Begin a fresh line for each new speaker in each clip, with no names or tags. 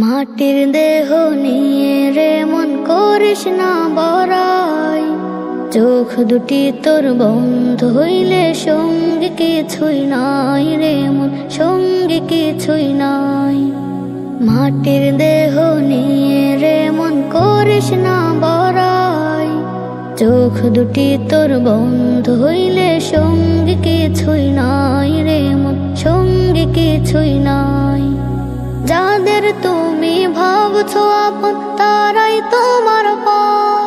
মাটির দেহ নিয়ে রে মন করিস না বড়াই, চোখ দুটি তোর বন্ধ হইলে সঙ্গে কিছুই নাই রে মন, সঙ্গে কিছুই নাই। মাটির দেহ নিয়ে রে মন করিস না বড়াই, চোখ দুটি তোর বন্ধ হইলে সঙ্গে কিছুই নাই রে মন, সঙ্গে কিছুই নাই। যাদের তুমি ভাবছো আপন তারাই তোমার পর,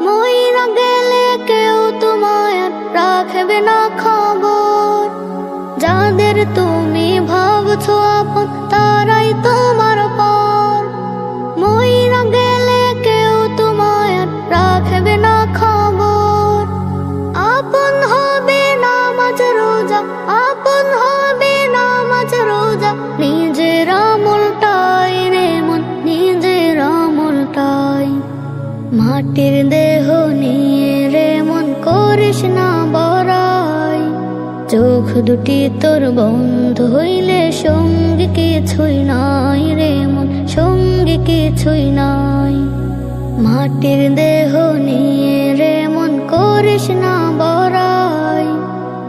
মইরা গেলে কেউ তোমায় রাখবে না খবর। যাদের তুমি ভাবছো আপন তারাই তোমার পর, মইরা গেলে কেউ তোমায় রাখবে না খবর। আপন হবে নামাজ রোজা, আপন হবে নামাজ রোজা, নিজের আমলটাই রে মন, নিজের আমলটাই। মাটির দেহ নিয়ে রে মন করিস না বড়াই, চোখ দুটি তোর বন্ধ হইলে সঙ্গে কিছুই নাই রে মন, সঙ্গে কিছুই নাই। মাটির দেহ নিয়ে রে মন করিস না বড়াই,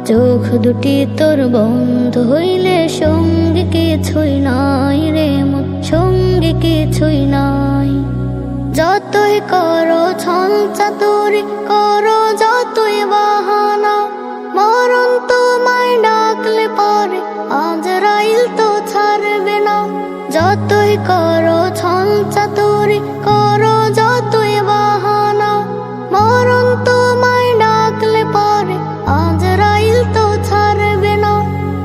চোখ দুটি তোর বন্ধ হইলে সঙ্গে কিছুই নাই রে মন, সঙ্গে কিছুই নাই। যতই করো ছল চাতুরি, করো যতই বাহানা, মরণ তোমায় ডাকলে পরে আজরাইল তো ছাড়বে না। যতই করো ছল চাতুরি, করো যতই বাহানা, মরণ তোমায় ডাকলে পরে আজরাইল তো ছাড়বে না।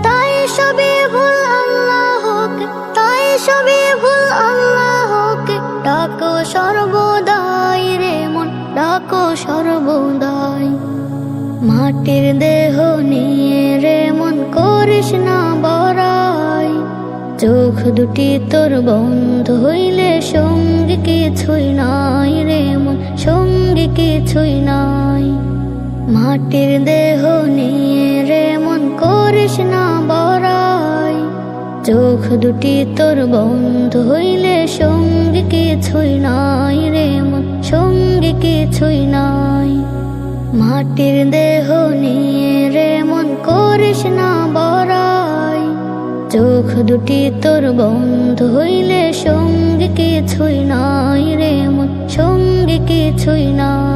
তাই সবই ভুল আল্লাহকে, তাই সবই ভুল আল্লাহকে, ডাকো সর্বদাই রে মন, ডাকো সর্বদাই। মাটির দেহ নিয়ে রে মন করিস না বড়াই, চোখ দুটি তোর বন্ধ হইলে সঙ্গে কিছুই নাই রে মন, সঙ্গে কিছুই নাই। মাটির দেহ নিয়ে রে মন করিস না বড়াই, চোখ দুটি তোর বন্ধ হইলে সঙ্গে কিছুই নাই রে মন, সঙ্গে কিছুই নাই। মাটির দেহ নিয়ে রে মন করিস না বড়াই, চোখ দুটি তোর বন্ধ হইলে সঙ্গে কিছুই নাই রে মন, সঙ্গে কিছুই নাই।